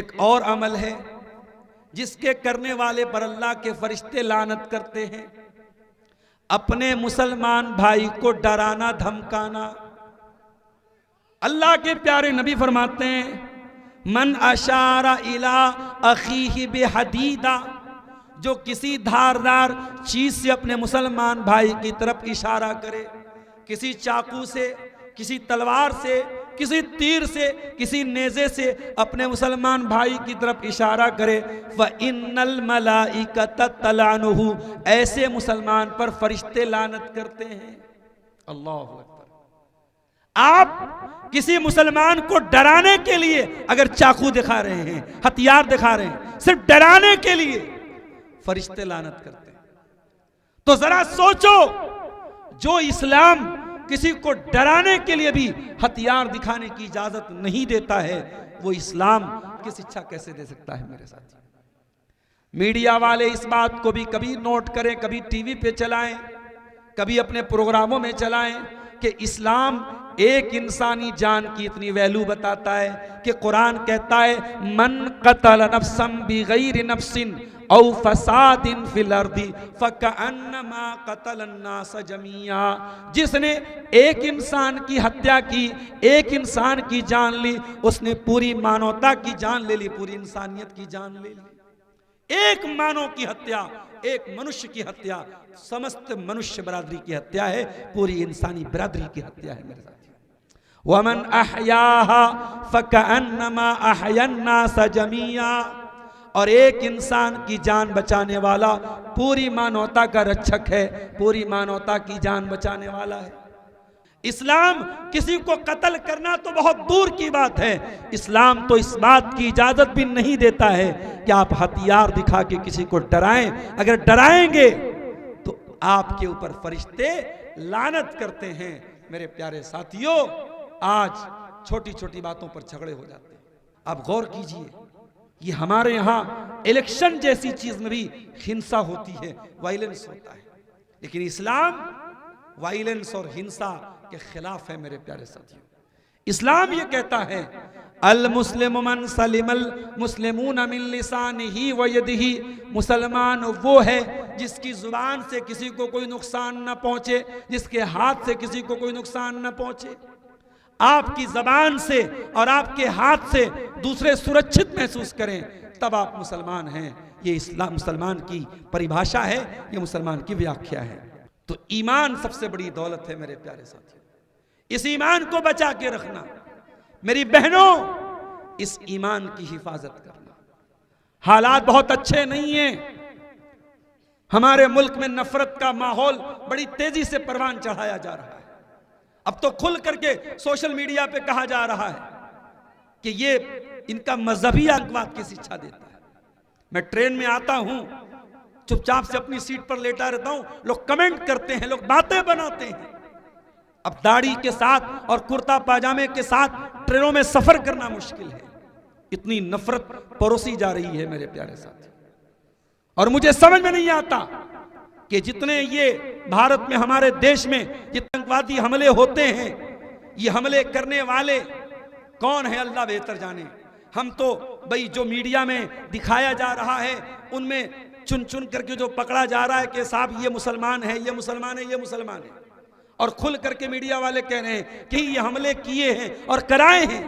एक और अमल है जिसके करने वाले पर अल्लाह के फरिश्ते लानत करते हैं, अपने मुसलमान भाई को डराना धमकाना। अल्लाह के प्यारे नबी फरमाते हैं, मन अशारा इला अखीही बिहदीदा, जो किसी धारदार चीज से अपने मुसलमान भाई की तरफ इशारा करे, किसी चाकू से, किसी तलवार से, किसी तीर से, किसी नेज़े से अपने मुसलमान भाई की तरफ इशारा करे, व इन्नल मलाइकत तलानुहु, ऐसे मुसलमान पर फरिश्ते लानत करते हैं। अल्लाहु अकबर। आप किसी मुसलमान को डराने के लिए अगर चाकू दिखा रहे हैं, हथियार दिखा रहे हैं, सिर्फ डराने के लिए फरिश्ते लानत करते हैं, तो जरा सोचो, जो इस्लाम किसी को डराने के लिए भी हथियार दिखाने की इजाजत नहीं देता है, वो इस्लाम की शिक्षा कैसे दे सकता है मेरे साथ। मीडिया वाले इस बात को भी कभी नोट करें, कभी टीवी पे चलाएं, कभी अपने प्रोग्रामों में चलाएं कि इस्लाम एक इंसानी जान की इतनी वैल्यू बताता है कि कुरान कहता है, मन कतल नफ्सन बिगैर नफ्सिन औ फसादिन फिल अर्दी फकअन्नमा कतल अन्नास जमीआ, जिसने एक इंसान की हत्या की, एक इंसान की जान ली, उसने पूरी मानवता की जान ले ली, पूरी इंसानियत की जान ले ली। एक मानव की हत्या, एक मनुष्य की हत्या, समस्त मनुष्य बरादरी की हत्या है, पूरी इंसानी बरादरी की हत्या है मेरे साथी। वमन अहयाहा फकअन्नमा अहयन्नास जमीआ, और एक इंसान की जान बचाने वाला पूरी मानवता का रक्षक है, पूरी मानवता की जान बचाने वाला है। इस्लाम किसी को कत्ल करना तो बहुत दूर की बात है, इस्लाम तो इस बात की इजाजत भी नहीं देता है कि आप हथियार दिखा के किसी को डराएं। अगर डराएंगे तो आपके ऊपर फरिश्ते लानत करते हैं। मेरे प्यारे साथियों, आज छोटी छोटी बातों पर झगड़े हो जाते हैं। आप गौर कीजिए, ये हमारे यहाँ इलेक्शन जैसी चीज में भी हिंसा होती है, वायलेंस होता है, लेकिन इस्लाम वायलेंस और हिंसा के खिलाफ है। मेरे प्यारे साथियों, इस्लाम ये कहता है, अल मुस्लिम मन सलिमल मुस्लिमून मिन लिसानिही व यदिही, मुसलमान वो है जिसकी जुबान से किसी को कोई नुकसान न पहुंचे, जिसके हाथ से किसी को कोई नुकसान न पहुंचे। आपकी जबान से और आपके हाथ से दूसरे सुरक्षित महसूस करें, तब आप मुसलमान हैं। ये इस्लाम मुसलमान की परिभाषा है, ये मुसलमान की व्याख्या है। तो ईमान सबसे बड़ी दौलत है मेरे प्यारे साथियों, इस ईमान को बचा के रखना। मेरी बहनों, इस ईमान की हिफाजत करना। हालात बहुत अच्छे नहीं हैं, हमारे मुल्क में नफरत का माहौल बड़ी तेजी से परवान चढ़ाया जा रहा है। अब तो खुल करके सोशल मीडिया पे कहा जा रहा है कि ये इनका मजहबी आतंकवाद की शिक्षा देता है। मैं ट्रेन में आता हूं, चुपचाप से अपनी सीट पर लेटा रहता हूं, लोग कमेंट करते हैं, लोग बातें बनाते हैं। अब दाढ़ी के साथ और कुर्ता पाजामे के साथ ट्रेनों में सफर करना मुश्किल है, इतनी नफरत परोसी जा रही है मेरे प्यारे साथी। और मुझे समझ में नहीं आता कि जितने ये भारत में, हमारे देश में जितने आतंकवादी हमले होते हैं, ये हमले करने वाले कौन है अल्लाह बेहतर जाने। हम तो भाई जो मीडिया में दिखाया जा रहा है उनमें चुन चुन करके जो पकड़ा जा रहा है कि साहब ये मुसलमान है, ये मुसलमान है, ये मुसलमान है, और खुल करके मीडिया वाले कह रहे हैं कि ये हमले किए हैं और कराए हैं।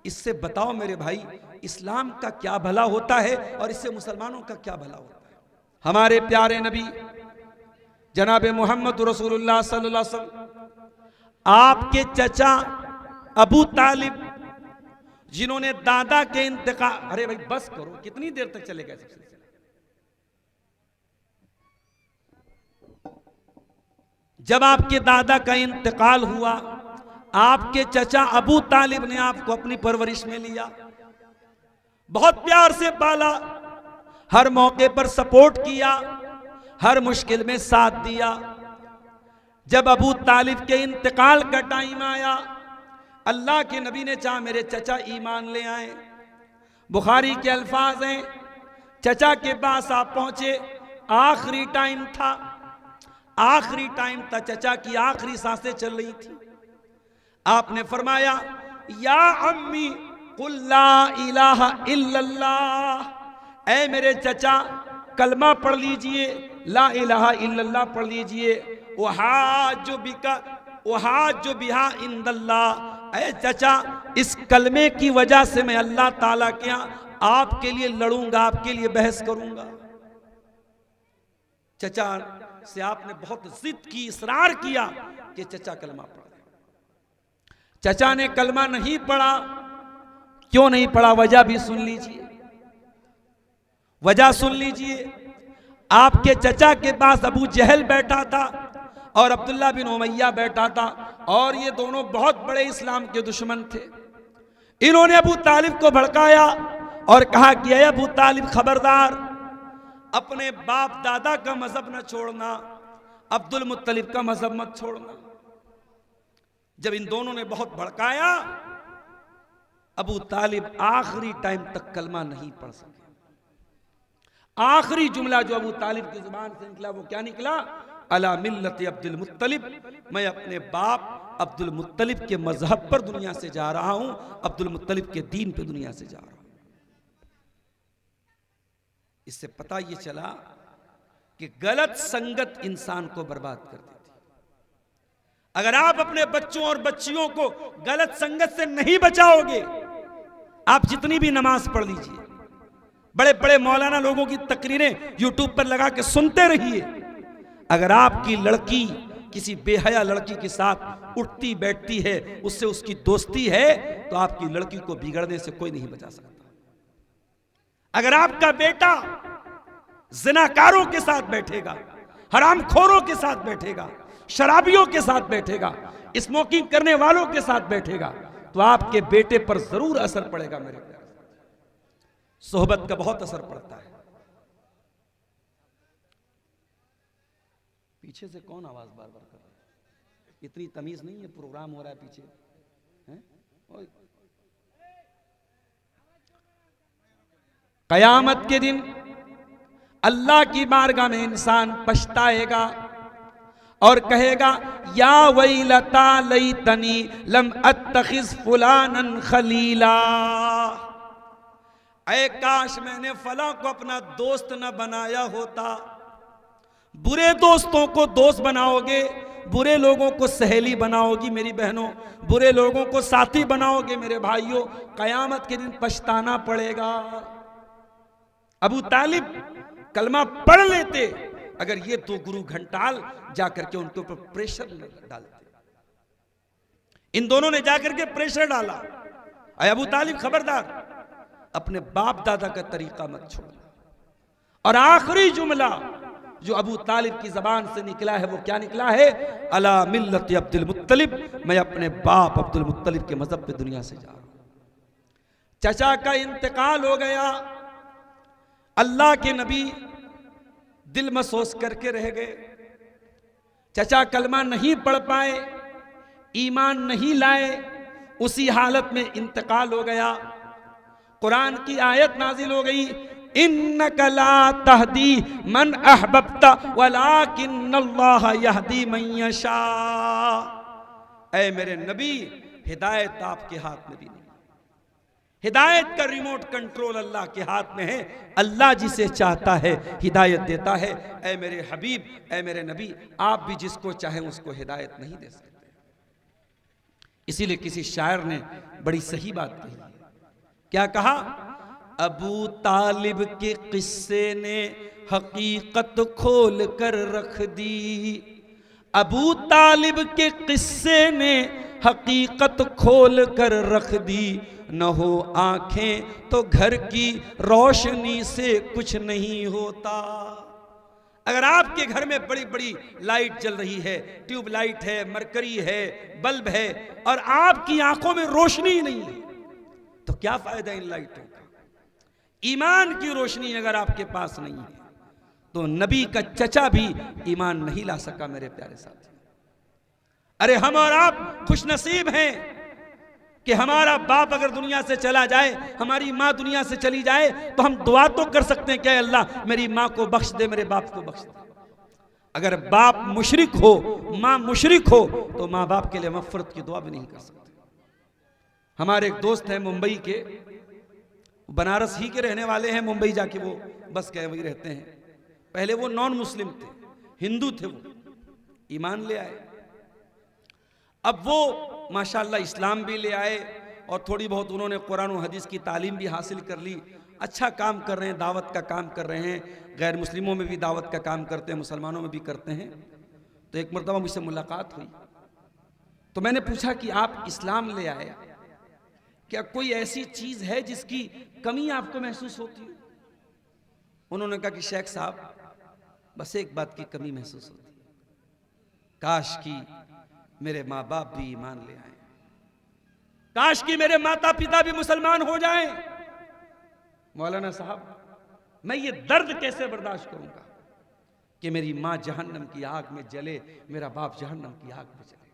इससे बताओ मेरे भाई, इस्लाम का क्या भला होता है और इससे मुसलमानों का क्या भला होता है। हमारे प्यारे नबी जनाब मोहम्मद रसूलुल्लाह सल्लल्लाहु अलैहि वसल्लम, आपके चचा अबू तालिब, जिन्होंने दादा के इंतकाल, अरे भाई बस करो, कितनी देर तक चलेगा सब सिलसिला। जब आपके दादा का इंतकाल हुआ, आपके चचा अबू तालिब ने आपको अपनी परवरिश में लिया, बहुत प्यार से पाला, हर मौके पर सपोर्ट किया, हर मुश्किल में साथ दिया। जब अबू तालिब के इंतकाल का टाइम आया, अल्लाह के नबी ने चाहा मेरे चचा ईमान ले आए। बुखारी के अल्फाज हैं, चचा के पास आप पहुंचे, आखिरी टाइम था, आखिरी टाइम था, चचा की आखिरी सांसें चल रही थी। आपने फरमाया, या अम्मी कुल ला इलाहा इल्लल्लाह, ऐ मेरे चचा कलमा पढ़ लीजिए, ला इलाहा इल्लल्लाह पढ़ लीजिए। वहाजु बिका वहाजु बिहा इंदल्लाह, ऐ चचा इस कलमे की वजह से मैं अल्लाह ताला के यहाँ आपके लिए लड़ूंगा, आपके लिए बहस करूंगा। चचा से आपने बहुत जिद की, इसरार किया कि चचा कलमा पढ़। चचा ने कलमा नहीं पढ़ा। क्यों नहीं पढ़ा, वजह भी सुन लीजिए, वजह सुन लीजिए। आपके चचा के पास अबू जहल बैठा था और अब्दुल्ला बिन उमैया बैठा था, और ये दोनों बहुत बड़े इस्लाम के दुश्मन थे। इन्होंने अबू तालिब को भड़काया और कहा कि अय अबू तालिब खबरदार, अपने बाप दादा का मजहब न छोड़ना, अब्दुल मुत्तलिब का मजहब मत छोड़ना। जब इन दोनों ने बहुत भड़काया, अबू तालिब आखिरी टाइम तक कलमा नहीं पढ़ सके। आखिरी जुमला जो अबू तालिब की जुबान से निकला वो क्या निकला, अला मिल्लत अब्दुल मुत्तलिब, मैं अपने बाप अब्दुल मुत्तलिब के मजहब पर दुनिया से जा रहा हूं, अब्दुल मुत्तलिब के दीन पे दुनिया से जा रहा हूं। इससे पता ये चला कि गलत संगत इंसान को बर्बाद कर देती। अगर आप अपने बच्चों और बच्चियों को गलत संगत से नहीं बचाओगे, आप जितनी भी नमाज पढ़ लीजिए, बड़े बड़े मौलाना लोगों की तकरीरें यूट्यूब पर लगा के सुनते रहिए, अगर आपकी लड़की किसी बेहया लड़की के साथ उठती बैठती है, उससे उसकी दोस्ती है, तो आपकी लड़की को बिगड़ने से कोई नहीं बचा सकता। अगर आपका बेटा जिनाकारों के साथ बैठेगा, हरामखोरों के साथ बैठेगा, शराबियों के साथ बैठेगा, स्मोकिंग करने वालों के साथ बैठेगा, तो आपके बेटे पर जरूर असर पड़ेगा। मेरे प्यारे, सोहबत का बहुत असर पड़ता है। पीछे से कौन आवाज बार बार कर रहा है? इतनी तमीज नहीं है, प्रोग्राम हो रहा है पीछे है? कयामत के दिन अल्लाह की बारगाह में इंसान पछताएगा और कहेगा, या वैलता लैतनी लम अत्तखिज़ फुलानन खलीला, ऐ काश मैंने फला को अपना दोस्त न बनाया होता। बुरे दोस्तों को दोस्त बनाओगे, बुरे लोगों को सहेली बनाओगी मेरी बहनों, बुरे लोगों को साथी बनाओगे मेरे भाइयों, कयामत के दिन पछताना पड़ेगा। अबू तालिब कलमा पढ़ लेते अगर ये दो गुरु घंटाल जाकर के उनके ऊपर प्रेशर डालते। इन दोनों ने जाकर के प्रेशर डाला, अय अबू तालिब खबरदार, अपने बाप दादा का तरीका मत छोड़ना। और आखिरी जुमला जो अबू तालिब की जबान से निकला है वो क्या निकला है, अला मिल्लत अब्दुल मुत्तलिब, मैं अपने बाप अब्दुल मुत्तलिब के मजहब पे दुनिया से जा रहा हूं। चचा का इंतकाल हो गया, अल्लाह के नबी दिल महसूस करके रह गए। चचा कलमा नहीं पढ़ पाए, ईमान नहीं लाए, उसी हालत में इंतकाल हो गया। कुरान की आयत नाजिल हो गई, इन्नका ला तहदी मन अहबब्ता वलाकिन्नल्लाह यहदी मन यशा, ऐ मेरे नबी हिदायत आपके हाथ में भी नहीं, हिदायत का रिमोट कंट्रोल अल्लाह के हाथ में है। अल्लाह जिसे चाहता है हिदायत देता है। ऐ मेरे हबीब, ऐ मेरे नबी, आप भी जिसको चाहें उसको हिदायत नहीं दे सकते। इसीलिए किसी शायर ने बड़ी सही बात कही। क्या कहा, अबू तालिब के किस्से ने हकीकत खोल कर रख दी, अबू तालिब के किस्से ने हकीकत खोल कर रख दी, न हो आंखें तो घर की रोशनी से कुछ नहीं होता। अगर आपके घर में बड़ी बड़ी लाइट जल रही है, ट्यूबलाइट है, मरकरी है, बल्ब है, और आपकी आंखों में रोशनी ही नहीं है, तो क्या फायदा इन लाइटों का। ईमान की रोशनी अगर आपके पास नहीं है तो नबी का चचा भी ईमान नहीं ला सका। मेरे प्यारे साथी, अरे हम और आप खुशनसीब हैं कि हमारा बाप अगर दुनिया से चला जाए, हमारी माँ दुनिया से चली जाए, तो हम दुआ तो कर सकते हैं कि अल्लाह मेरी माँ को बख्श दे, मेरे बाप को बख्श दे। अगर बाप मुशरिक हो, माँ मुशरिक हो, तो माँ बाप के लिए मग़फ़िरत की दुआ भी नहीं कर सकते। हमारे एक दोस्त हैं मुंबई के, बनारस ही के रहने वाले हैं, मुंबई जाके वो बस गए, वही रहते हैं। पहले वो नॉन मुस्लिम थे, हिंदू थे, वो ईमान ले आए। अब वो माशाल्लाह इस्लाम भी ले आए और थोड़ी बहुत उन्होंने कुरान और हदीस की तालीम भी हासिल कर ली। अच्छा काम कर रहे हैं, दावत का काम कर रहे हैं, गैर मुस्लिमों में भी दावत का काम करते हैं, मुसलमानों में भी करते हैं। तो एक मरतबा मुझसे मुलाकात हुई, तो मैंने पूछा कि आप इस्लाम ले आए, क्या कोई ऐसी चीज है जिसकी कमी आपको महसूस होती है? उन्होंने कहा कि शेख साहब, बस एक बात की कमी महसूस होती है, काश कि मेरे माँ बाप भी ईमान ले आए, काश कि मेरे माता पिता भी मुसलमान हो जाएं। मौलाना साहब, मैं ये दर्द कैसे बर्दाश्त करूंगा कि मेरी माँ जहन्नम की आग में जले, मेरा बाप जहन्नम की आग में जले।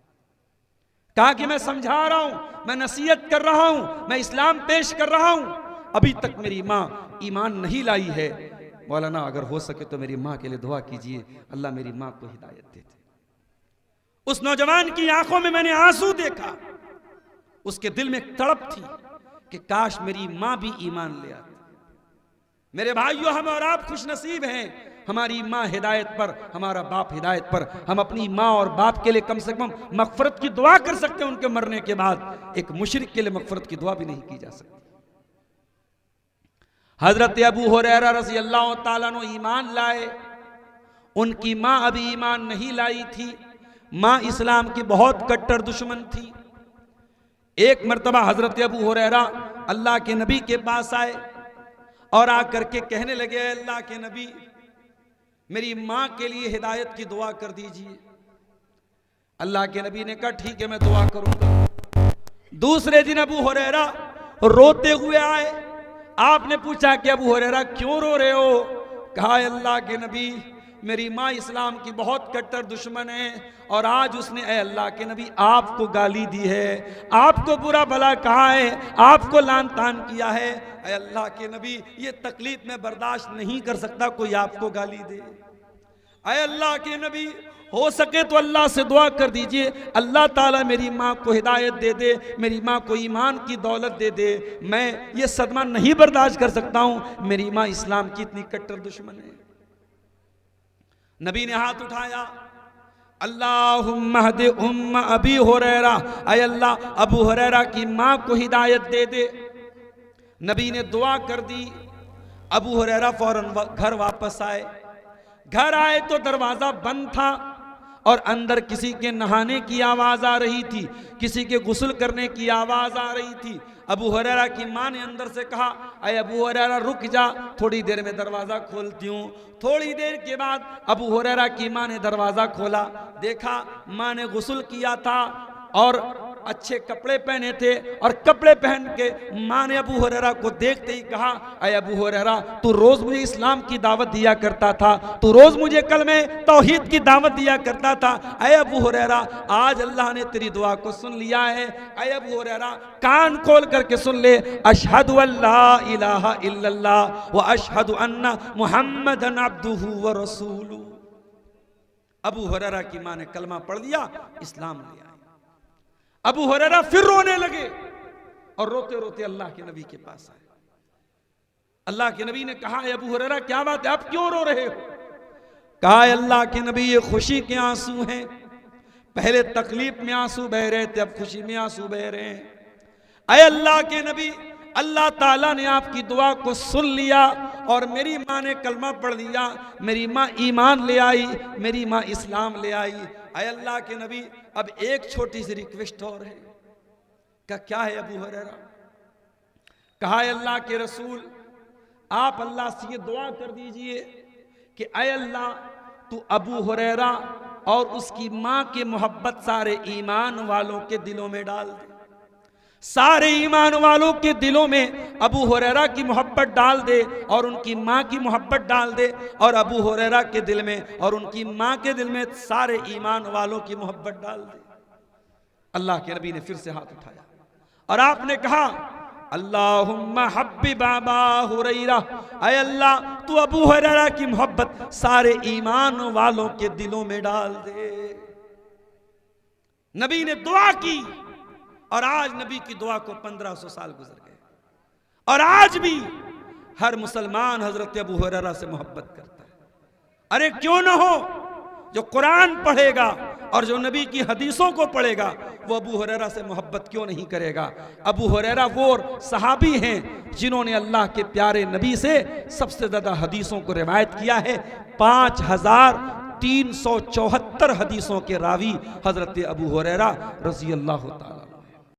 कहा कि मैं समझा रहा हूं, मैं नसीहत कर रहा हूं, मैं इस्लाम पेश कर रहा हूं, अभी तक मेरी माँ ईमान नहीं लाई है। मौलाना अगर हो सके तो मेरी माँ के लिए दुआ कीजिए, अल्लाह मेरी माँ को हिदायत दे दे। उस नौजवान की आंखों में मैंने आंसू देखा, उसके दिल में एक तड़प थी कि काश मेरी माँ भी ईमान ले आती। मेरे भाइयों, हम और आप खुश नसीब हैं, हमारी माँ हिदायत पर, हमारा बाप हिदायत पर। हम अपनी माँ और बाप के लिए कम से कम मगफरत की दुआ कर सकते हैं उनके मरने के बाद। एक मुशरिक के लिए मगफरत की दुआ भी नहीं की जा सकती। हजरत अबू हुरैरा रज़ी अल्लाह ताला अन्हु ईमान लाए, उनकी माँ अभी ईमान नहीं लाई थी। माँ इस्लाम की बहुत कट्टर दुश्मन थी। एक मर्तबा हजरत अबू हुरैरा अल्लाह के नबी के पास आए और आकर के कहने लगे, अल्लाह के नबी, मेरी माँ के लिए हिदायत की दुआ कर दीजिए। अल्लाह के नबी ने कहा ठीक है, मैं दुआ करूंगा। दूसरे दिन अबू हुरैरा रोते हुए आए, आपने पूछा कि अबू हुरैरा क्यों रो रहे हो? कहा अल्लाह के नबी, मेरी माँ इस्लाम की बहुत कट्टर दुश्मन है और आज उसने ए अल्लाह के नबी आपको गाली दी है, आपको बुरा भला कहा है, आपको लान तान किया है। ए अल्लाह के नबी, ये तकलीफ मैं बर्दाश्त नहीं कर सकता कोई आपको गाली दे। ए अल्लाह के नबी, हो सके तो अल्लाह से दुआ कर दीजिए, अल्लाह ताला मेरी माँ को हिदायत दे दे, मेरी माँ को ईमान की दौलत दे दे। मैं ये सदमा नहीं बर्दाश्त कर सकता हूँ, मेरी माँ इस्लाम की इतनी कट्टर दुश्मन है। नबी ने हाथ उठाया, अल्लाहुम्मा हदि उम्मा अबी हुरैरा, ऐ अल्लाह अबू हुरैरा की माँ को हिदायत दे दे। नबी ने दुआ कर दी। अबू हुरैरा फौरन घर वापस आए। घर आए तो दरवाजा बंद था और अंदर किसी के नहाने की आवाज आ रही थी, किसी के गुस्ल करने की आवाज आ रही थी। अबू हुरैरा की माँ ने अंदर से कहा, अरे अबू हुरैरा रुक जा, थोड़ी देर में दरवाजा खोलती हूँ। थोड़ी देर के बाद अबू हुरैरा की माँ ने दरवाजा खोला, देखा माँ ने गुस्ल किया था और अच्छे कपड़े पहने थे, और कपड़े पहन के माँ ने अबू हुरैरा को देखते ही कहा, अरे अबू हुरैरा, तू रोज मुझे इस्लाम की दावत दिया करता था, तू रोज मुझे कलमे तौहीद की दावत दिया करता था। अरे अबू हुरैरा, आज अल्लाह ने तेरी दुआ को सुन लिया है। अरे अबू हुरैरा, कान खोल करके सुन ले, अशहदु अल्ला इलाहा इल्लल्लाह व अशहदु अन्ना मुहम्मदन अब्दुहु व रसूलुहु। अबू हुरैरा की माँ ने कलमा पढ़ लिया, इस्लाम लिया। अबू हुरैरा फिर रोने लगे और रोते रोते अल्लाह के नबी के पास आए। अल्लाह के नबी ने कहा, अबू हुरैरा क्या बात है, आप क्यों रो रहे हो? कहा, अल्लाह के नबी, ये खुशी के आंसू हैं। पहले तकलीफ में आंसू बह रहे थे, अब खुशी में आंसू बह रहे हैं। अय अल्लाह के नबी, अल्लाह ताला ने आपकी दुआ को सुन लिया और मेरी माँ ने कलमा पढ़ लिया, मेरी माँ ईमान ले आई, मेरी माँ इस्लाम ले आई। अय अल्लाह के नबी, अब एक छोटी सी रिक्वेस्ट और है। क्या है अबू हुरैरा? कहा, अल्लाह के रसूल, आप अल्लाह से ये दुआ कर दीजिए कि अय अल्लाह, तू अबू हुरैरा और उसकी माँ की मोहब्बत सारे ईमान वालों के दिलों में डाल दे। सारे ईमान वालों के दिलों में अबू हुरैरा की मोहब्बत डाल दे और उनकी माँ की मोहब्बत डाल दे, और अबू हुरैरा के दिल में और उनकी माँ के दिल में सारे ईमान वालों की मोहब्बत डाल दे। अल्लाह के नबी ने फिर से हाथ उठाया और आपने कहा, अल्लाहुम्मा हब्बिब अबा हुरैरा, ऐ अल्लाह, तू अबू हुरैरा की मोहब्बत सारे ईमान वालों के दिलों में डाल दे। नबी ने दुआ की और आज नबी की दुआ को 1500 साल गुजर गए और आज भी हर मुसलमान हजरत अबू हुरैरा से मोहब्बत करता है। अरे क्यों ना हो, जो कुरान पढ़ेगा और जो नबी की हदीसों को पढ़ेगा वो अबू हुरैरा से मोहब्बत क्यों नहीं करेगा। अबू हुरैरा वो सहाबी हैं जिन्होंने अल्लाह के प्यारे नबी से सबसे ज्यादा हदीसों को रिवायत किया है। 5374 हदीसों के रावी हजरत अबू हुरैरा रज़ी अल्लाह ताला।